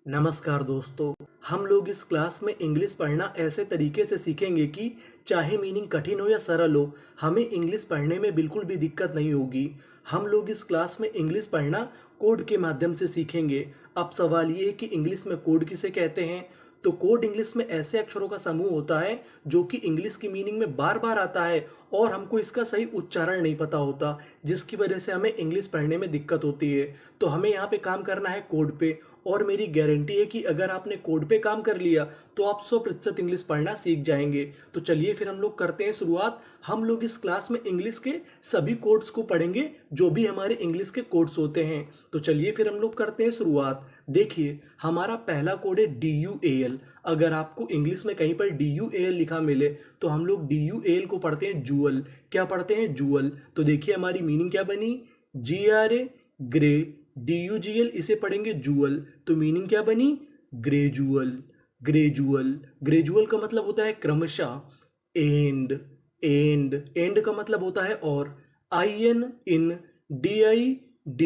नमस्कार दोस्तों। हम लोग इस क्लास में इंग्लिश पढ़ना ऐसे तरीके से सीखेंगे कि चाहे मीनिंग कठिन हो या सरल हो, हमें इंग्लिश पढ़ने में बिल्कुल भी दिक्कत नहीं होगी। हम लोग इस क्लास में इंग्लिश पढ़ना कोड के माध्यम से सीखेंगे। अब सवाल ये है कि इंग्लिश में कोड किसे कहते हैं। तो कोड इंग्लिश में ऐसे अक्षरों का समूह होता है जो कि इंग्लिश की मीनिंग में बार बार आता है और हमको इसका सही उच्चारण नहीं पता होता, जिसकी वजह से हमें इंग्लिश पढ़ने में दिक्कत होती है। तो हमें यहाँ पे काम करना है कोड पे, और मेरी गारंटी है कि अगर आपने कोड पे काम कर लिया तो आप 100% इंग्लिश पढ़ना सीख जाएंगे। तो चलिए फिर हम लोग करते हैं शुरुआत। हम लोग इस क्लास में इंग्लिश के सभी कोड्स को पढ़ेंगे, जो भी हमारे इंग्लिश के कोड्स होते हैं। तो चलिए फिर हम लोग करते हैं शुरुआत। देखिए, हमारा पहला कोड है DUAL। अगर आपको इंग्लिश में कहीं पर DUAL लिखा मिले तो हम लोग DUAL को पढ़ते हैं जूअल। क्या पढ़ते हैं? जूअल। तो देखिए हमारी मीनिंग क्या बनी? GRA ग्रे, DUGL इसे पढ़ेंगे जूअल। तो मीनिंग क्या बनी? ग्रेजुअल। ग्रेजुअल। ग्रेजुअल का मतलब होता है क्रमशः। एंड। एंड का मतलब होता है और। IN in. DID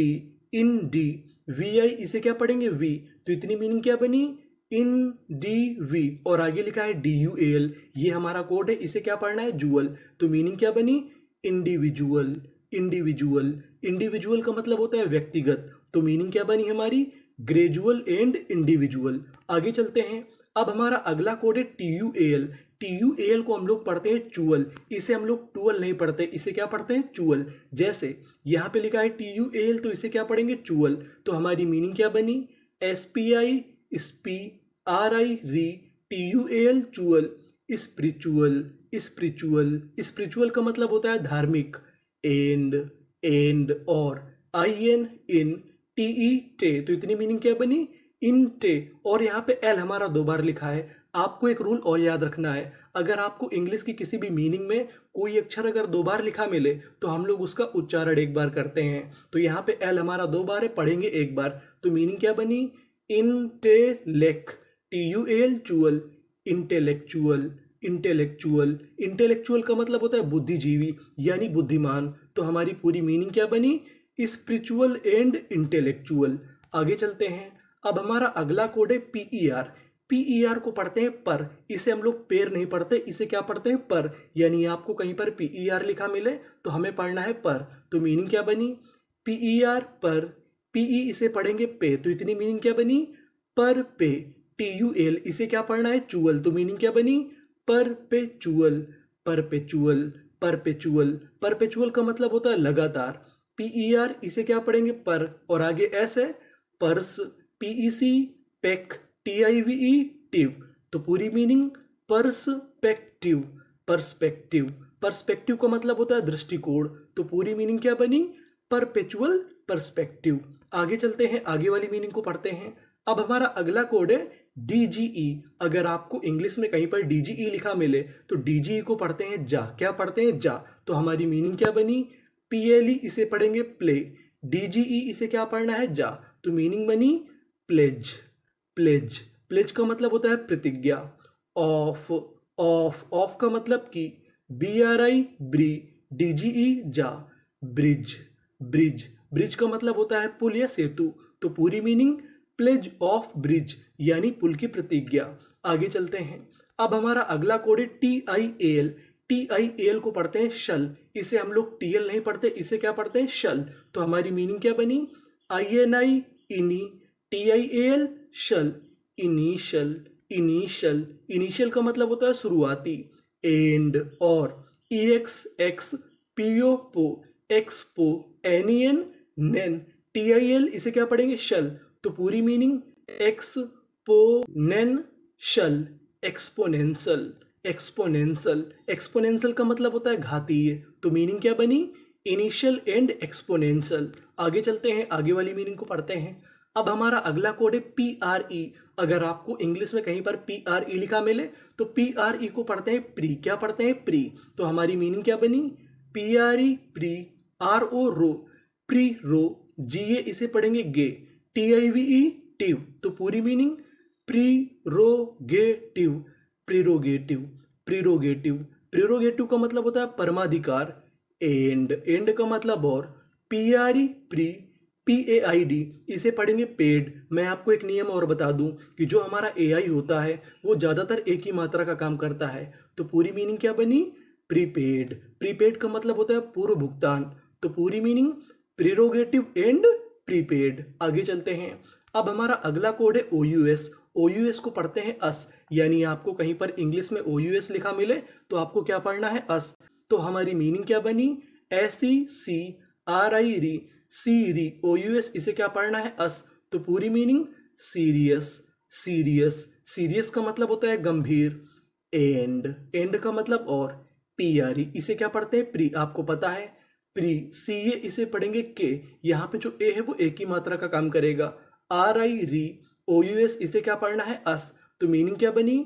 in D. VI इसे क्या पढ़ेंगे? वी। तो इतनी मीनिंग क्या बनी? इन डी वी। और आगे लिखा है DUAL। ये हमारा कोड है, इसे क्या पढ़ना है? जूअल। तो मीनिंग क्या बनी? इंडिविजुअल। इंडिविजुअल। इंडिविजुअल का मतलब होता है व्यक्तिगत। तो मीनिंग क्या बनी हमारी? Gradual and individual. आगे चलते हैं। अब हमारा अगला कोड है TUAL। TUAL को हम लोग पढ़ते हैं चुअल। इसे हम लोग टूअल नहीं पढ़ते, इसे क्या पढ़ते हैं? चुअल। जैसे यहाँ पे लिखा है TUAL, तो इसे क्या पढ़ेंगे? चुअल। तो हमारी मीनिंग क्या बनी? SPI स्पी, RI री, TUAL चुअल। स्पिरिचुअल। स्पिरिचुअल। स्पिरिचुअल का मतलब होता है धार्मिक। एंड और। IN in. TE टे। तो इतनी मीनिंग क्या बनी? इन टे। और यहाँ पे L हमारा 2 बार लिखा है। आपको एक रूल और याद रखना है, अगर आपको इंग्लिश की किसी भी मीनिंग में कोई अक्षर अगर 2 बार लिखा मिले तो हम लोग उसका उच्चारण 1 बार करते हैं। तो यहाँ पे L हमारा 2 बार है, पढ़ेंगे 1 बार। तो मीनिंग क्या बनी? इंटेलेक्ट। TUAL चुअल। इंटेलेक्चुअल। इंटेलेक्चुअल। इंटेलेक्चुअल का मतलब होता है बुद्धिजीवी यानी बुद्धिमान। तो हमारी पूरी मीनिंग क्या बनी? Spiritual and intellectual. आगे चलते हैं। अब हमारा अगला कोड है PER। PER को पढ़ते हैं पर, इसे हम लोग पेर नहीं पढ़ते, इसे क्या पढ़ते हैं? पर। यानी आपको कहीं पर PER लिखा मिले तो हमें पढ़ना है पर। तो मीनिंग क्या बनी? PER पर। PE इसे पढ़ेंगे पे। तो इतनी मीनिंग क्या बनी? पर पे। TUAL इसे क्या पढ़ना है? चुअल। तो मीनिंग क्या बनी? परपेचुअल। परपेचुअल। परपेचुअल। परपेचुअल का मतलब होता है लगातार। PER इसे क्या पढ़ेंगे? पर। और आगे S है, पर्स। PEC pack. TIVE टिव। तो पूरी मीनिंग पर्सपेक्टिव। पर्सपेक्टिव। पर्सपेक्टिव का मतलब होता है दृष्टिकोण। तो पूरी मीनिंग क्या बनी? Perpetual perspective. आगे चलते हैं, आगे वाली मीनिंग को पढ़ते हैं। अब हमारा अगला कोड है DGE। अगर आपको इंग्लिश में कहीं पर DGE लिखा मिले तो DGE को पढ़ते हैं जा। क्या पढ़ते हैं? जा। तो हमारी मीनिंग क्या बनी? PLE इसे पढ़ेंगे प्ले। DGE इसे क्या पढ़ना है? जा। तो मीनिंग बनी प्लेज। प्लेज। प्लेज का मतलब होता है प्रतिज्ञा। ऑफ। ऑफ का मतलब कि BRI ब्री। DGE जा। ब्रिज। ब्रिज। ब्रिज का मतलब होता है पुल या सेतु। तो पूरी मीनिंग प्लेज ऑफ ब्रिज यानी पुल की प्रतिज्ञा। आगे चलते हैं। अब हमारा अगला कोड है TIAL। TIAL को पढ़ते हैं शल। इसे हम लोग TL नहीं पढ़ते, इसे क्या पढ़ते हैं? शल। तो हमारी मीनिंग क्या बनी? INI इनी। TIAL शल। इनिशियल। इनिशियल। इनिशियल का मतलब होता है शुरुआती। एंड और। EX PO पो। एक्सपो। NEN नेन। TIL इसे क्या पढ़ेंगे? शल। तो पूरी मीनिंग एक्सपोनेंशल। एक्सपोनेंशियल। एक्सपोनेंशियल। एक्सपोनेंशियल का मतलब होता है घातीय। तो मीनिंग क्या बनी? Initial and exponential. आगे चलते हैं, आगे वाली मीनिंग को पढ़ते हैं। अब हमारा अगला कोड है PRE। अगर आपको इंग्लिश में कहीं पर PRE लिखा मिले तो PRE को पढ़ते हैं प्री। क्या पढ़ते हैं? प्री। तो हमारी मीनिंग क्या बनी? PRE pre. RO रो। प्री रो। GA इसे पढ़ेंगे गे। TIVE टिव। तो पूरी मीनिंग प्रीरोगेटिव। प्रीरोगेटिव। प्रीरोगेटिव। प्रीरोगेटिव का मतलब होता है परमाधिकार। एंड का मतलब और। PRE pre. PAID इसे पढ़ेंगे पेड। मैं आपको एक नियम और बता दूं कि जो हमारा AI होता है वो ज़्यादातर एक ही मात्रा का काम करता है। तो पूरी मीनिंग क्या बनी? प्रीपेड। प्रीपेड का मतलब होता है पूर्व भुगतान। तो पूरी मीनिंग प्रीरोगेटिव एंड प्रीपेड। आगे चलते हैं। अब हमारा अगला कोड है OUS। OUS को पढ़ते हैं अस, यानी आपको कहीं पर इंग्लिश में OUS लिखा मिले तो आपको क्या पढ़ना है? अस। तो हमारी मीनिंग क्या बनी? SECRI सीरी। OUS इसे क्या पढ़ना है? अस। तो पूरी मीनिंग सीरियस। सीरियस। सीरियस का मतलब होता है गंभीर। एंड। एंड का मतलब और। PRE इसे क्या पढ़ते हैं? प्री। आपको पता है प्री। CA इसे पढ़ेंगे के। यहाँ पे जो ए है वो एक ही मात्रा का काम करेगा। RI री। OUS इसे क्या पढ़ना है? अस। तो मीनिंग क्या बनी?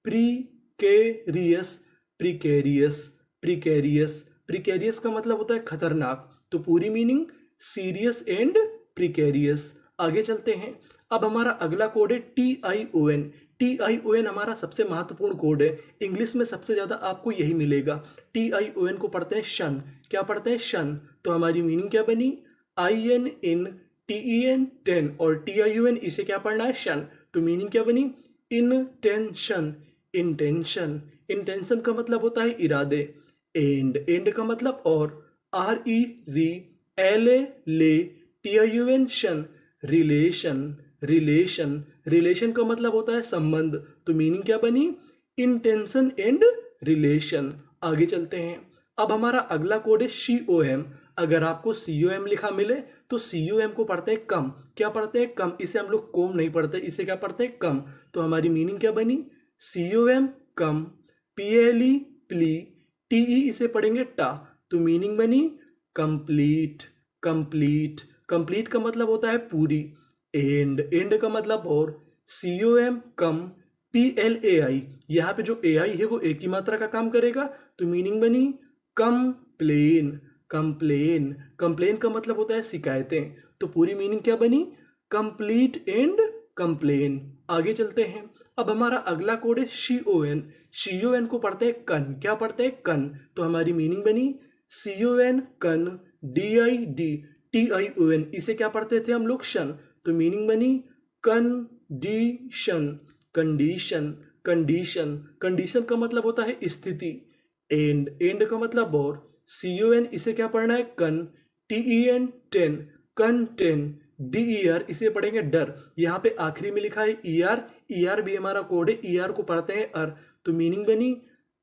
प्रीकेरियस। प्रीकेरियस। प्रीकेरियस। प्रीकेरियस का मतलब होता है खतरनाक। तो पूरी मीनिंग सीरियस एंड प्रीकेरियस। आगे चलते हैं। अब हमारा अगला कोड है TION। TION हमारा सबसे महत्वपूर्ण कोड है। इंग्लिश में सबसे ज्यादा आपको यही मिलेगा। TION को पढ़ते हैं शन। क्या पढ़ते हैं? शन। तो हमारी मीनिंग क्या बनी? IN इन, TEN 10 और TION इसे क्या पढ़ना है? शन। तो मीनिंग क्या बनी? इंटेंशन। इंटेंशन। इंटेंशन का मतलब होता है इरादे। एंड। एंड का मतलब और। RE री। LA ले। TION शन। रिलेशन। रिलेशन। रिलेशन का मतलब होता है संबंध। तो मीनिंग क्या बनी? Intention and relation. आगे चलते हैं। अब हमारा अगला कोड है COM। अगर आपको COM लिखा मिले तो COM को पढ़ते हैं कम। क्या पढ़ते हैं? कम। इसे हम लोग कोम नहीं पढ़ते, इसे क्या पढ़ते हैं? कम। तो हमारी मीनिंग क्या बनी? COM कम। PLE plea. TE इसे पढ़ेंगे टा। तो मीनिंग बनी कंप्लीट। कंप्लीट। कंप्लीट का मतलब होता है पूरी। एंड। एंड का मतलब और। COM कम। PLAI यहाँ पे जो AI है वो एक ही मात्रा का काम करेगा। तो मीनिंग बनी कंप्लेन। कंप्लेन। कंप्लेन का मतलब होता है शिकायतें। तो पूरी मीनिंग क्या बनी? Complete and complain. आगे चलते हैं। अब हमारा अगला कोड है CON। CON को पढ़ते हैं कन। क्या पढ़ते हैं? कन। तो हमारी मीनिंग बनी CON कन। DID TION इसे क्या पढ़ते थे हम लोग? शन। तो मीनिंग बनी कंडीशन। कंडीशन। कंडीशन। कंडीशन का मतलब होता है स्थिति। एंड। एंड का मतलब और। CON इसे क्या पढ़ना है? कन। TEN 10 कन 10। DER इसे पढ़ेंगे डर। यहाँ पे आखिरी में लिखा है ER। ER भी हमारा कोड है। ER को पढ़ते हैं अर। तो मीनिंग बनी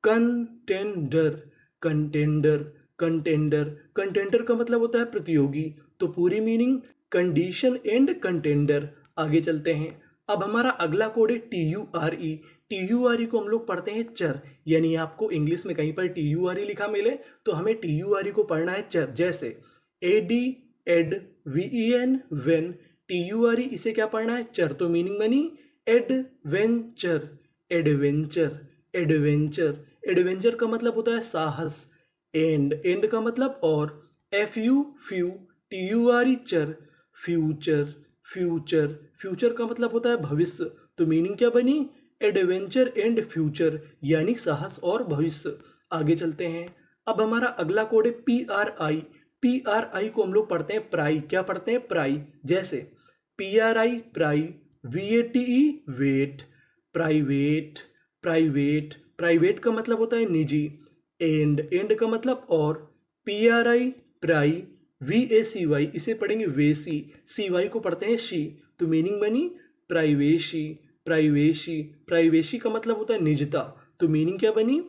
कंटेंडर। कंटेंडर। कंटेंडर। कंटेंडर का मतलब होता है प्रतियोगी। तो पूरी मीनिंग कंडीशन एंड कंटेंडर। आगे चलते हैं। अब हमारा अगला कोड है TURE। TURE को हम लोग पढ़ते हैं चर, यानी आपको इंग्लिश में कहीं पर TURE लिखा मिले तो हमें TURE को पढ़ना है चर। जैसे AD एड, VEN वेन। TURE इसे क्या पढ़ना है? चर। तो मीनिंग बनी एडवेंचर। एडवेंचर। एडवेंचर। एडवेंचर का मतलब होता है साहस। एंड। एंड का मतलब और। FU few. TURE चर। फ्यूचर। फ्यूचर। फ्यूचर का मतलब होता है भविष्य। तो मीनिंग क्या बनी? एडवेंचर एंड फ्यूचर, यानी साहस और भविष्य। आगे चलते हैं। अब हमारा अगला कोड है PRI। PRI को हम लोग पढ़ते हैं प्राई। क्या पढ़ते हैं? प्राई। जैसे PRI प्राई। VATE वेट। प्राइवेट। प्राइवेट। प्राइवेट का मतलब होता है निजी। एंड। एंड का मतलब और। PRI प्राई। VACY इसे पढ़ेंगे वेसी। CY को पढ़ते हैं शी। तो मीनिंग बनी प्राइवेशी। प्राइवेशी। प्राइवेशी का मतलब होता है निजता। तो मीनिंग क्या बनी?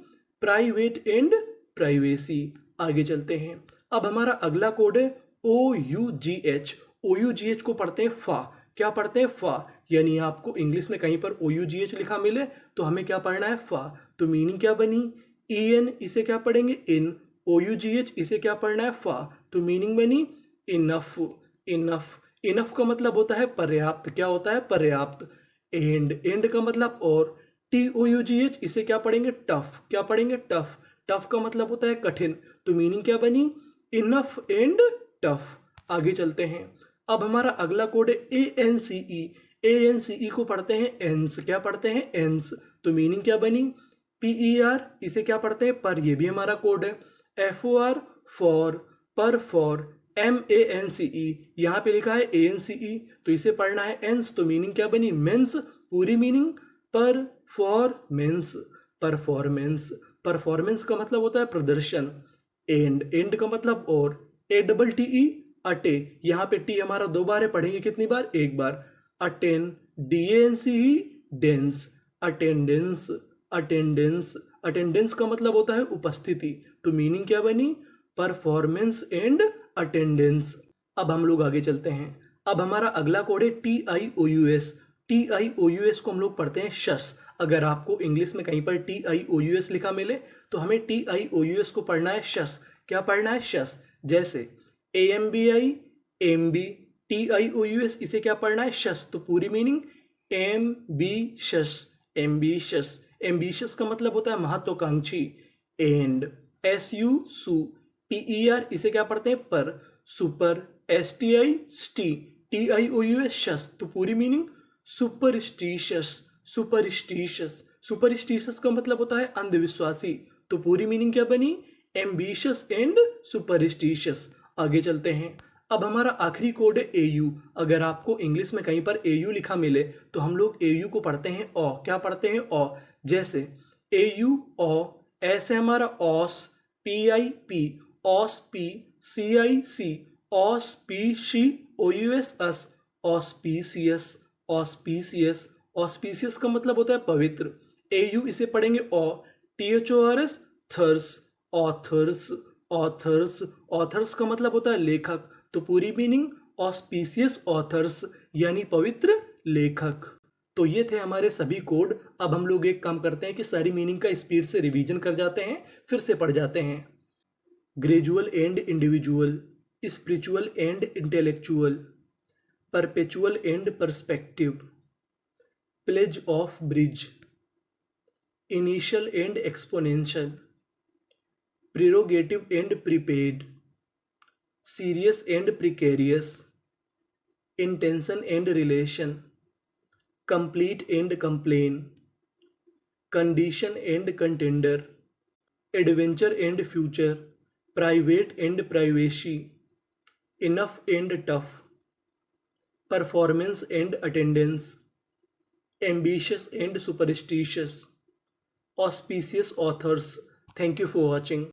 Private and privacy. आगे चलते हैं। अब हमारा अगला कोड है OUGH। OUGH को पढ़ते हैं फा। क्या पढ़ते हैं? फा। यानी आपको इंग्लिश में कहीं पर OUGH लिखा मिले तो हमें क्या पढ़ना है? फा। तो मीनिंग क्या बनी? EN इसे क्या पढ़ेंगे? इन। OUGH इसे क्या पढ़ना है? फा। तो मीनिंग बनी इनफ। इनफ। इनफ का मतलब होता है पर्याप्त। क्या होता है? पर्याप्त। एंड। एंड का मतलब और। TOUGH इसे क्या पढ़ेंगे? टफ। क्या पढ़ेंगे? टफ। टफ का मतलब होता है कठिन। तो मीनिंग क्या बनी? Enough and tough. आगे चलते हैं। अब हमारा अगला कोड है ANCE। ANCE को पढ़ते हैं एंस। क्या पढ़ते हैं? एंस। तो मीनिंग क्या बनी? PER इसे क्या पढ़ते हैं? पर। ये भी हमारा कोड है। FOR for. पर फॉर। MENCE, यहाँ पे लिखा है ANCE, तो इसे पढ़ना है एंस, तो मीनिंग क्या बनी? मेंस, पूरी मीनिंग परफॉर्मेंस, परफॉर्मेंस, परफॉर्मेंस का मतलब होता है प्रदर्शन। एंड का मतलब और, ATTE, अटे, यहाँ पे टी हमारा 2 बार है, पढ़ेंगे कितनी बार? 1 बार। अटेन, DANCE, डेंस, अटेंडेंस, अटेंडेंस, अटेंडेंस का मतलब होता है उपस्थिति, तो मीनिंग क्या बनी? Performance and attendance. अब हम लोग आगे चलते हैं। अब हमारा अगला कोड है TIOUS। TIOUS को हम लोग पढ़ते हैं शस। अगर आपको इंग्लिश में कहीं पर TIOUS लिखा मिले तो हमें TIOUS को पढ़ना है शस। क्या पढ़ना है? शस। जैसे AMBI, AMB, TIOUS, इसे क्या पढ़ना है? शस, तो पूरी मीनिंग एम्बिशस, एम्बिशस, एम्बिशस का मतलब होता है महत्वाकांक्षी। एंड SU, सु, PER, इसे क्या पढ़ते हैं? पर, सुपर, STI, स्टी, TIOUS, शस, तो पूरी मीनिंग सुपरस्टिशियस, सुपरस्टिशियस, सुपरस्टिशियस का मतलब होता है अंधविश्वासी, तो पूरी मीनिंग क्या बनी? Ambitious and superstitious. आगे चलते हैं। अब हमारा आखिरी कोड है AU। अगर आपको इंग्लिश में कहीं पर AU लिखा मिले तो हम लोग AU को पढ़ते हैं ओ। क्या पढ़ते हैं? ओ। जैसे AU, ओ, ऐसे हमारा ऑस, PIP, ऑस पी, CIC, ऑस पी शी, OUS अस, ऑस्पीसियस, ऑस्पीसियस, ऑस्पीसियस का मतलब होता है पवित्र। AU इसे पढ़ेंगे ओ, THORS, थर्स, ऑथर्स, ऑथर्स, ऑथर्स का मतलब होता है लेखक, तो पूरी मीनिंग ऑस्पीसियस ऑथर्स, यानी पवित्र लेखक। तो ये थे हमारे सभी कोड। अब हम लोग एक काम करते हैं कि सारी मीनिंग का स्पीड से रिवीजन कर जाते हैं, फिर से पढ़ जाते हैं। Gradual and individual, spiritual and intellectual, perpetual and perspective, pledge of bridge, initial and exponential, prerogative and prepaid, serious and precarious, intention and relation, complete and complain, condition and contender, adventure and future, private and privacy, enough and tough, performance and attendance, ambitious and superstitious, auspicious authors. Thank you for watching.